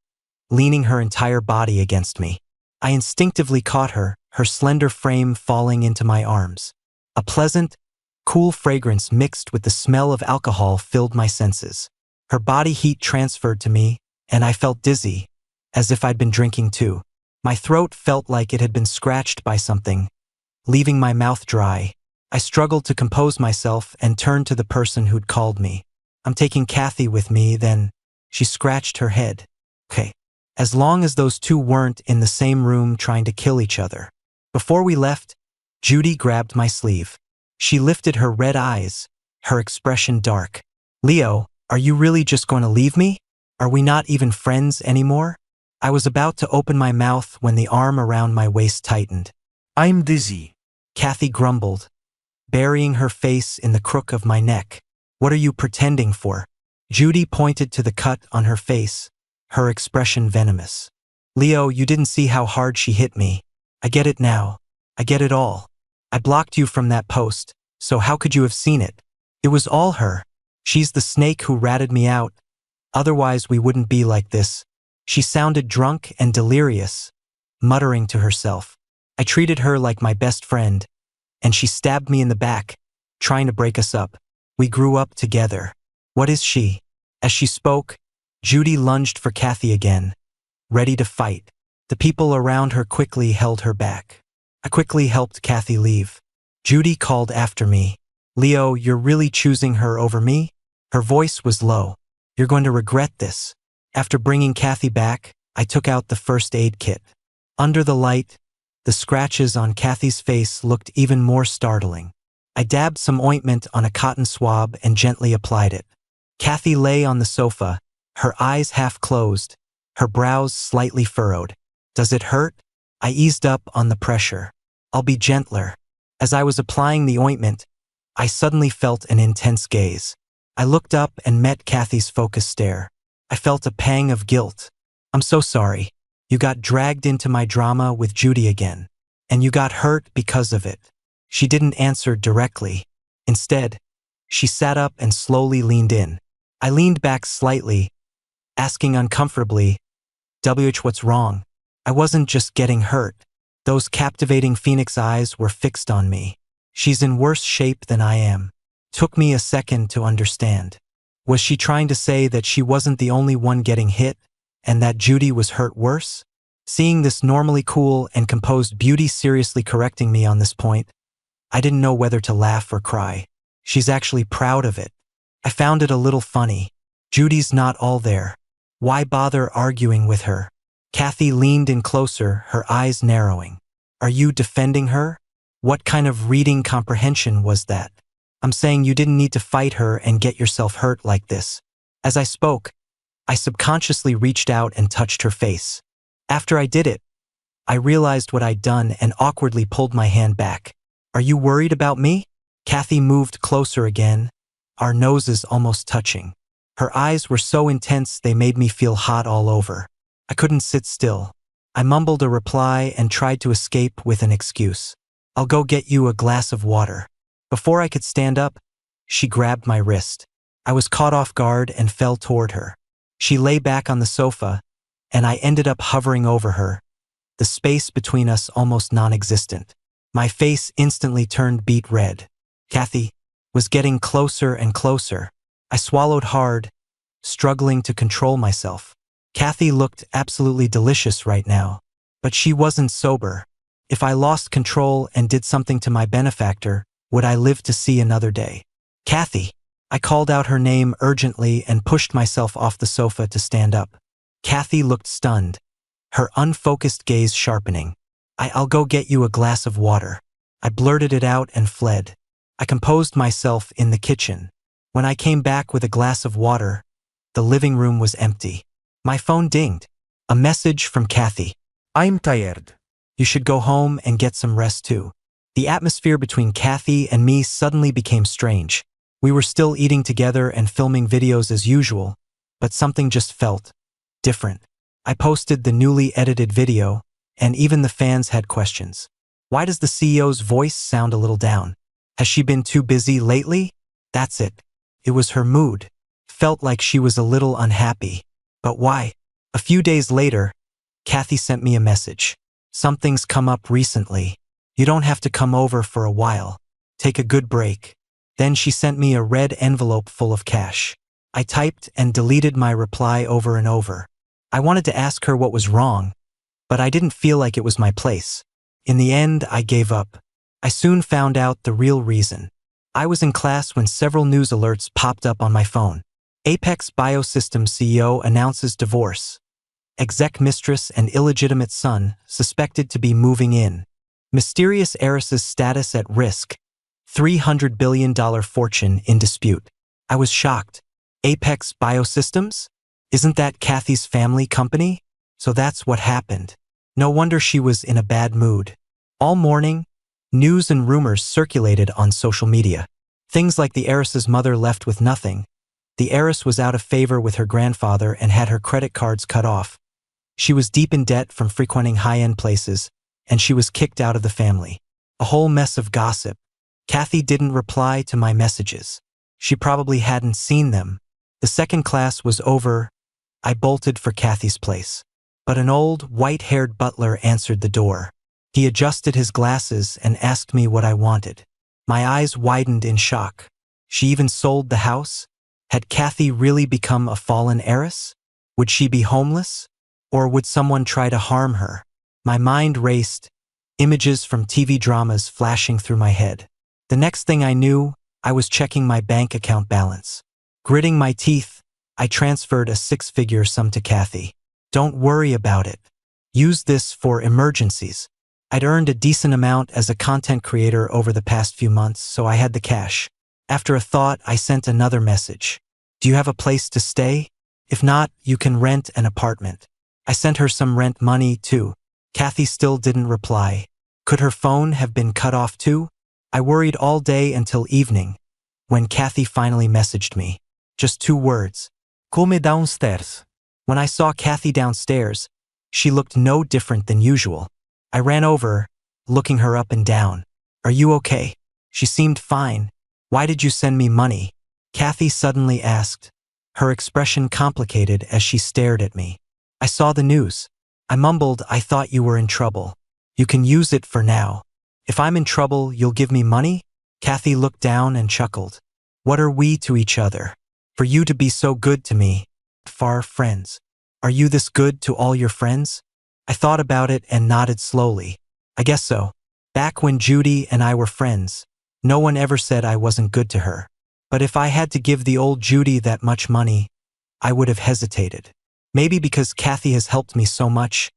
leaning her entire body against me. I instinctively caught her, her slender frame falling into my arms. A pleasant, cool fragrance mixed with the smell of alcohol filled my senses. Her body heat transferred to me, and I felt dizzy, as if I'd been drinking too. My throat felt like it had been scratched by something, leaving my mouth dry. I struggled to compose myself and turned to the person who'd called me. "I'm taking Kathy with me, then." She scratched her head. "Okay. As long as those two weren't in the same room trying to kill each other." Before we left, Judy grabbed my sleeve. She lifted her red eyes, her expression dark. "Leo, are you really just going to leave me? Are we not even friends anymore?" I was about to open my mouth when the arm around my waist tightened. I'm dizzy. Kathy grumbled, burying her face in the crook of my neck. "What are you pretending for?" Judy pointed to the cut on her face, her expression venomous. "Leo, you didn't see how hard she hit me. I get it now. I get it all. I blocked you from that post, so how could you have seen it? It was all her. She's the snake who ratted me out. Otherwise we wouldn't be like this." She sounded drunk and delirious, muttering to herself. I treated her like my best friend, and she stabbed me in the back, trying to break us up. We grew up together. What is she? As she spoke, Judy lunged for Kathy again, ready to fight. The people around her quickly held her back. I quickly helped Kathy leave. Judy called after me. "Leo, you're really choosing her over me?" Her voice was low. "You're going to regret this." After bringing Kathy back, I took out the first aid kit. Under the light, the scratches on Kathy's face looked even more startling. I dabbed some ointment on a cotton swab and gently applied it. Kathy lay on the sofa, her eyes half closed, her brows slightly furrowed. "Does it hurt?" I eased up on the pressure. "I'll be gentler." As I was applying the ointment, I suddenly felt an intense gaze. I looked up and met Kathy's focused stare. I felt a pang of guilt. "I'm so sorry. You got dragged into my drama with Judy again. And you got hurt because of it." She didn't answer directly. Instead, she sat up and slowly leaned in. I leaned back slightly, asking uncomfortably, "What's wrong?" I wasn't just getting hurt. Those captivating phoenix eyes were fixed on me. "She's in worse shape than I am." Took me a second to understand. Was she trying to say that she wasn't the only one getting hit, and that Judy was hurt worse? Seeing this normally cool and composed beauty seriously correcting me on this point, I didn't know whether to laugh or cry. She's actually proud of it. I found it a little funny. Judy's not all there. Why bother arguing with her? Kathy leaned in closer, her eyes narrowing. "Are you defending her? What kind of reading comprehension was that?" "I'm saying you didn't need to fight her and get yourself hurt like this." As I spoke, I subconsciously reached out and touched her face. After I did it, I realized what I'd done and awkwardly pulled my hand back. "Are you worried about me?" Kathy moved closer again, our noses almost touching. Her eyes were so intense they made me feel hot all over. I couldn't sit still. I mumbled a reply and tried to escape with an excuse. "I'll go get you a glass of water." Before I could stand up, she grabbed my wrist. I was caught off guard and fell toward her. She lay back on the sofa, and I ended up hovering over her, the space between us almost non-existent. My face instantly turned beet red. Kathy was getting closer and closer. I swallowed hard, struggling to control myself. Kathy looked absolutely delicious right now, but she wasn't sober. If I lost control and did something to my benefactor, would I live to see another day? Kathy! I called out her name urgently and pushed myself off the sofa to stand up. Kathy looked stunned, her unfocused gaze sharpening. I'll go get you a glass of water. I blurted it out and fled. I composed myself in the kitchen. When I came back with a glass of water, the living room was empty. My phone dinged. A message from Kathy. I'm tired. You should go home and get some rest too. The atmosphere between Kathy and me suddenly became strange. We were still eating together and filming videos as usual, but something just felt different. I posted the newly edited video, and even the fans had questions. Why does the CEO's voice sound a little down? Has she been too busy lately? That's it. It was her mood. Felt like she was a little unhappy. But why? A few days later, Kathy sent me a message. Something's come up recently. You don't have to come over for a while. Take a good break. Then she sent me a red envelope full of cash. I typed and deleted my reply over and over. I wanted to ask her what was wrong, but I didn't feel like it was my place. In the end, I gave up. I soon found out the real reason. I was in class when several news alerts popped up on my phone. Apex Biosystems CEO announces divorce. Exec mistress and illegitimate son suspected to be moving in. Mysterious heiress's status at risk. $300 billion fortune in dispute. I was shocked. Apex Biosystems? Isn't that Kathy's family company? So that's what happened. No wonder she was in a bad mood. All morning, news and rumors circulated on social media. Things like the heiress's mother left with nothing. The heiress was out of favor with her grandfather and had her credit cards cut off. She was deep in debt from frequenting high-end places, and she was kicked out of the family. A whole mess of gossip. Kathy didn't reply to my messages. She probably hadn't seen them. The second class was over. I bolted for Kathy's place. But an old, white-haired butler answered the door. He adjusted his glasses and asked me what I wanted. My eyes widened in shock. She even sold the house? Had Kathy really become a fallen heiress? Would she be homeless? Or would someone try to harm her? My mind raced, images from TV dramas flashing through my head. The next thing I knew, I was checking my bank account balance. Gritting my teeth, I transferred a six-figure sum to Kathy. Don't worry about it. Use this for emergencies. I'd earned a decent amount as a content creator over the past few months, so I had the cash. After a thought, I sent another message. Do you have a place to stay? If not, you can rent an apartment. I sent her some rent money, too. Kathy still didn't reply. Could her phone have been cut off, too? I worried all day until evening, when Kathy finally messaged me. Just 2 words. Come downstairs. When I saw Kathy downstairs, she looked no different than usual. I ran over, looking her up and down. Are you okay? She seemed fine. Why did you send me money? Kathy suddenly asked, her expression complicated as she stared at me. I saw the news. I mumbled, I thought you were in trouble. You can use it for now. If I'm in trouble, you'll give me money? Kathy looked down and chuckled. What are we to each other? For you to be so good to me. Far friends. Are you this good to all your friends? I thought about it and nodded slowly. I guess so. Back when Judy and I were friends, no one ever said I wasn't good to her. But if I had to give the old Judy that much money, I would have hesitated. Maybe because Kathy has helped me so much,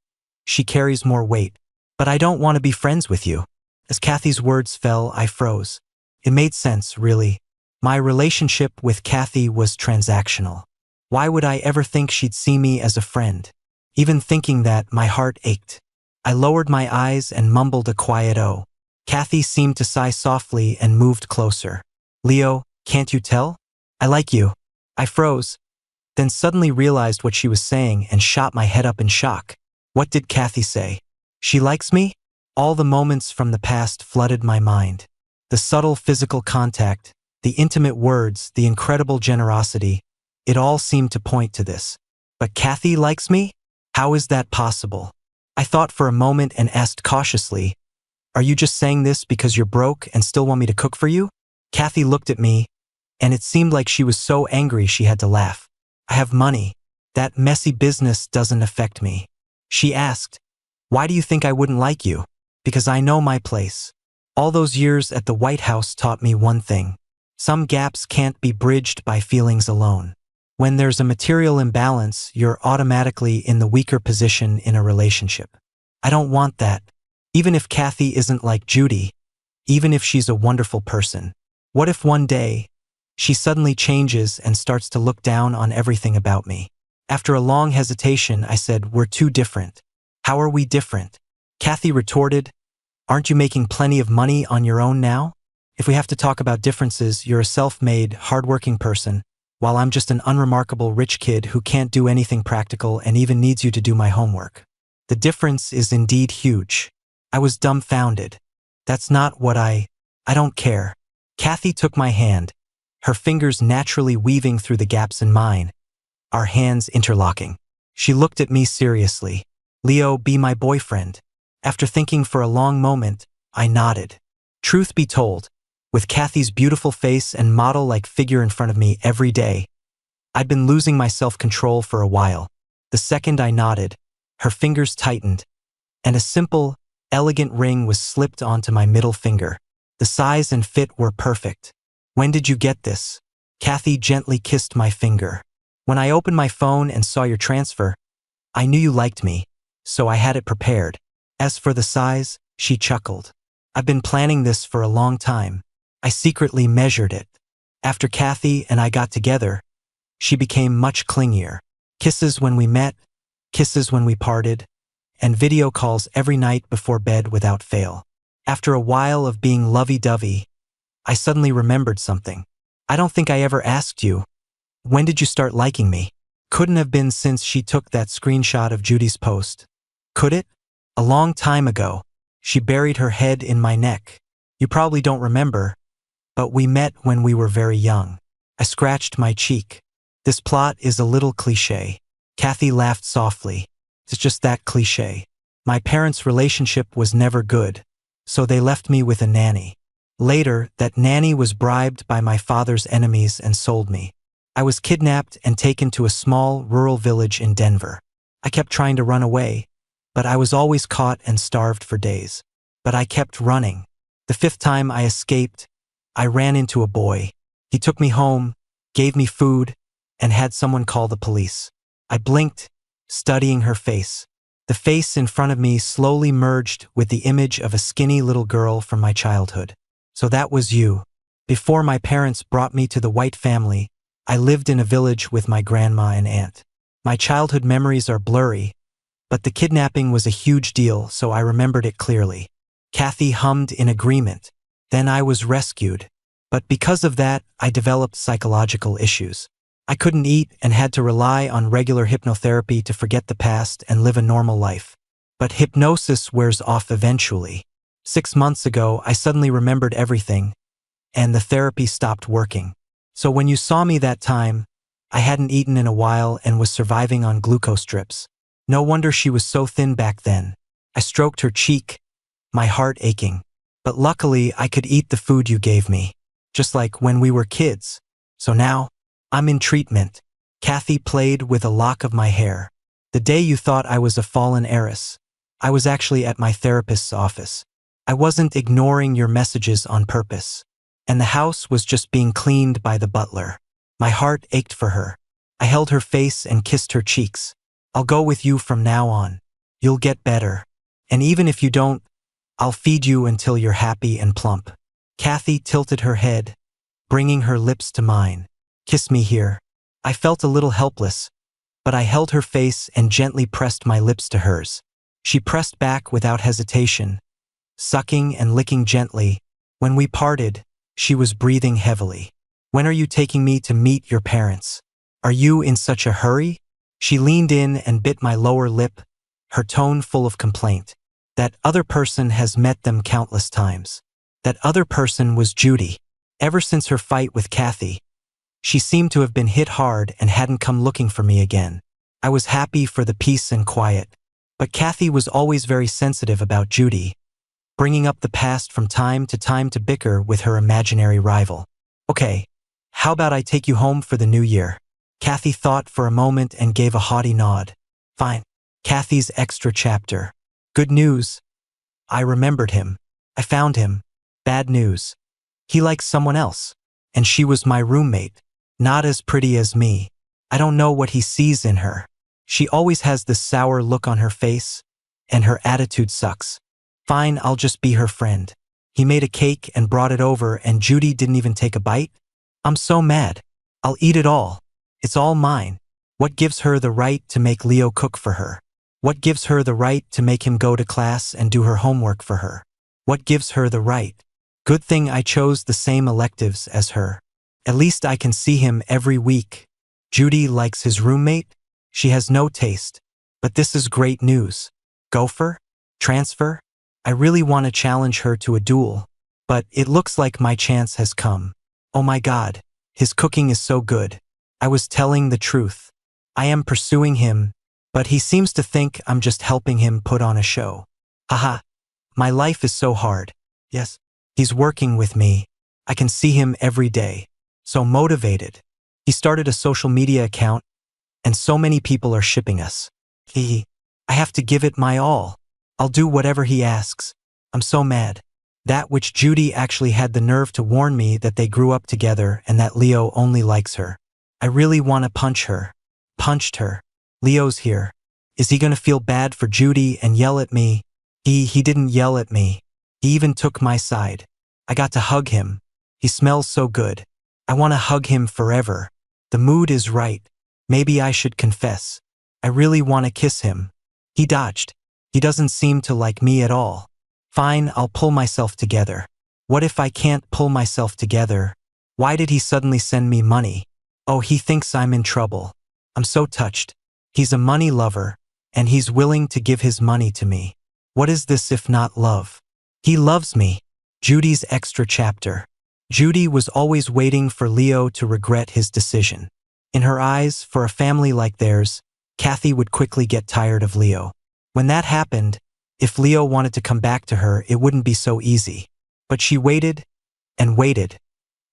she carries more weight. But I don't want to be friends with you. As Kathy's words fell, I froze. It made sense, really. My relationship with Kathy was transactional. Why would I ever think she'd see me as a friend? Even thinking that, my heart ached. I lowered my eyes and mumbled a quiet "oh." Kathy seemed to sigh softly and moved closer. Leo, can't you tell? I like you. I froze, then suddenly realized what she was saying and shot my head up in shock. What did Kathy say? She likes me? All the moments from the past flooded my mind. The subtle physical contact, the intimate words, the incredible generosity, it all seemed to point to this. But Kathy likes me? How is that possible? I thought for a moment and asked cautiously, are you just saying this because you're broke and still want me to cook for you? Kathy looked at me, and it seemed like she was so angry she had to laugh. I have money. That messy business doesn't affect me. She asked, why do you think I wouldn't like you? Because I know my place. All those years at the White House taught me one thing. Some gaps can't be bridged by feelings alone. When there's a material imbalance, you're automatically in the weaker position in a relationship. I don't want that. Even if Kathy isn't like Judy, even if she's a wonderful person. What if one day, she suddenly changes and starts to look down on everything about me? After a long hesitation, I said, we're too different. How are we different? Kathy retorted, aren't you making plenty of money on your own now? If we have to talk about differences, you're a self-made, hard-working person, while I'm just an unremarkable rich kid who can't do anything practical and even needs you to do my homework. The difference is indeed huge. I was dumbfounded. That's not what I don't care. Kathy took my hand, her fingers naturally weaving through the gaps in mine, our hands interlocking. She looked at me seriously. Leo, be my boyfriend. After thinking for a long moment, I nodded. Truth be told, with Kathy's beautiful face and model-like figure in front of me every day, I'd been losing my self-control for a while. The second I nodded, her fingers tightened, and a simple, elegant ring was slipped onto my middle finger. The size and fit were perfect. When did you get this? Kathy gently kissed my finger. When I opened my phone and saw your transfer, I knew you liked me, so I had it prepared. As for the size, she chuckled. I've been planning this for a long time. I secretly measured it. After Kathy and I got together, she became much clingier. Kisses when we met, kisses when we parted, and video calls every night before bed without fail. After a while of being lovey-dovey, I suddenly remembered something. I don't think I ever asked you, when did you start liking me? Couldn't have been since she took that screenshot of Judy's post. Could it? A long time ago. She buried her head in my neck. You probably don't remember, but we met when we were very young. I scratched my cheek. This plot is a little cliché. Kathy laughed softly. It's just that cliché. My parents' relationship was never good, so they left me with a nanny. Later, that nanny was bribed by my father's enemies and sold me. I was kidnapped and taken to a small, rural village in Denver. I kept trying to run away, but I was always caught and starved for days. But I kept running. The fifth time I escaped, I ran into a boy. He took me home, gave me food, and had someone call the police. I blinked, studying her face. The face in front of me slowly merged with the image of a skinny little girl from my childhood. So that was you. Before my parents brought me to the White family, I lived in a village with my grandma and aunt. My childhood memories are blurry, but the kidnapping was a huge deal, so I remembered it clearly. Kathy hummed in agreement. Then I was rescued. But because of that, I developed psychological issues. I couldn't eat and had to rely on regular hypnotherapy to forget the past and live a normal life. But hypnosis wears off eventually. 6 months ago, I suddenly remembered everything, and the therapy stopped working. So when you saw me that time, I hadn't eaten in a while and was surviving on glucose drips. No wonder she was so thin back then. I stroked her cheek, my heart aching. But luckily, I could eat the food you gave me, just like when we were kids. So now, I'm in treatment. Kathy played with a lock of my hair. The day you thought I was a fallen heiress, I was actually at my therapist's office. I wasn't ignoring your messages on purpose. And the house was just being cleaned by the butler. My heart ached for her. I held her face and kissed her cheeks. I'll go with you from now on. You'll get better. And even if you don't, I'll feed you until you're happy and plump. Kathy tilted her head, bringing her lips to mine. Kiss me here. I felt a little helpless, but I held her face and gently pressed my lips to hers. She pressed back without hesitation, sucking and licking gently. When we parted, she was breathing heavily. When are you taking me to meet your parents? Are you in such a hurry? She leaned in and bit my lower lip, her tone full of complaint. That other person has met them countless times. That other person was Judy. Ever since her fight with Kathy, she seemed to have been hit hard and hadn't come looking for me again. I was happy for the peace and quiet, but Kathy was always very sensitive about Judy, bringing up the past from time to bicker with her imaginary rival. Okay, how about I take you home for the new year? Kathy thought for a moment and gave a haughty nod. Fine. Kathy's extra chapter. Good news. I remembered him. I found him. Bad news. He likes someone else. And she was my roommate. Not as pretty as me. I don't know what he sees in her. She always has this sour look on her face, and her attitude sucks. Fine, I'll just be her friend. He made a cake and brought it over, and Judy didn't even take a bite? I'm so mad. I'll eat it all. It's all mine. What gives her the right to make Leo cook for her? What gives her the right to make him go to class and do her homework for her? What gives her the right? Good thing I chose the same electives as her. At least I can see him every week. Judy likes his roommate? She has no taste. But this is great news. Gopher? Transfer? I really want to challenge her to a duel. But it looks like my chance has come. Oh my God, his cooking is so good. I was telling the truth. I am pursuing him, but he seems to think I'm just helping him put on a show. Haha, my life is so hard. Yes, he's working with me. I can see him every day. So motivated. He started a social media account, and so many people are shipping us. I have to give it my all. I'll do whatever he asks. I'm so mad. That which Judy actually had the nerve to warn me that they grew up together and that Leo only likes her. I really want to punch her. Punched her. Leo's here. Is he going to feel bad for Judy and yell at me? He didn't yell at me. He even took my side. I got to hug him. He smells so good. I want to hug him forever. The mood is right. Maybe I should confess. I really want to kiss him. He dodged. He doesn't seem to like me at all. Fine, I'll pull myself together. What if I can't pull myself together? Why did he suddenly send me money? Oh, he thinks I'm in trouble. I'm so touched. He's a money lover, and he's willing to give his money to me. What is this if not love? He loves me. Judy's extra chapter. Judy was always waiting for Leo to regret his decision. In her eyes, for a family like theirs, Kathy would quickly get tired of Leo. When that happened, if Leo wanted to come back to her, it wouldn't be so easy. But she waited and waited,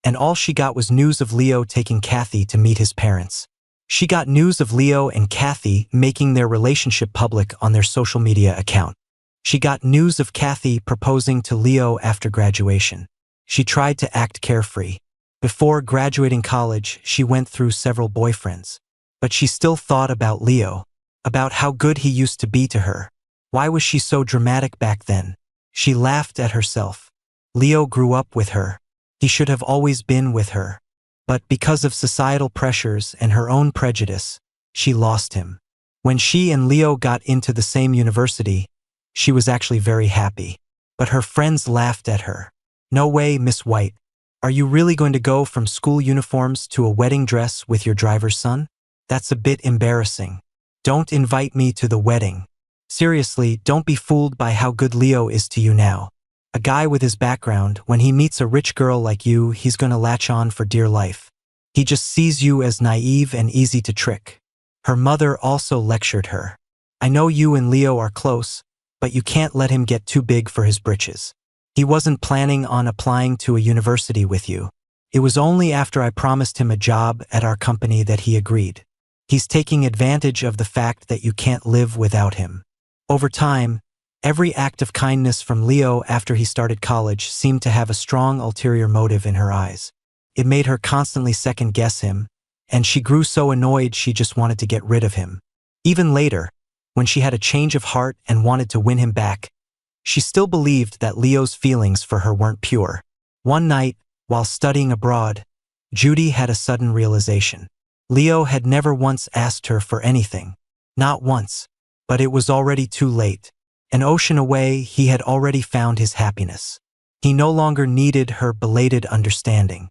and all she got was news of Leo taking Kathy to meet his parents. She got news of Leo and Kathy making their relationship public on their social media account. She got news of Kathy proposing to Leo after graduation. She tried to act carefree. Before graduating college, she went through several boyfriends. But she still thought about Leo, about how good he used to be to her. Why was she so dramatic back then? She laughed at herself. Leo grew up with her. He should have always been with her. But because of societal pressures and her own prejudice, she lost him. When she and Leo got into the same university, she was actually very happy. But her friends laughed at her. No way, Miss White. Are you really going to go from school uniforms to a wedding dress with your driver's son? That's a bit embarrassing. Don't invite me to the wedding. Seriously, don't be fooled by how good Leo is to you now. A guy with his background, when he meets a rich girl like you, he's gonna latch on for dear life. He just sees you as naive and easy to trick. Her mother also lectured her. I know you and Leo are close, but you can't let him get too big for his britches. He wasn't planning on applying to a university with you. It was only after I promised him a job at our company that he agreed. He's taking advantage of the fact that you can't live without him. Over time, every act of kindness from Leo after he started college seemed to have a strong ulterior motive in her eyes. It made her constantly second-guess him, and she grew so annoyed she just wanted to get rid of him. Even later, when she had a change of heart and wanted to win him back, she still believed that Leo's feelings for her weren't pure. One night, while studying abroad, Judy had a sudden realization. Leo had never once asked her for anything. Not once. But it was already too late. An ocean away, he had already found his happiness. He no longer needed her belated understanding.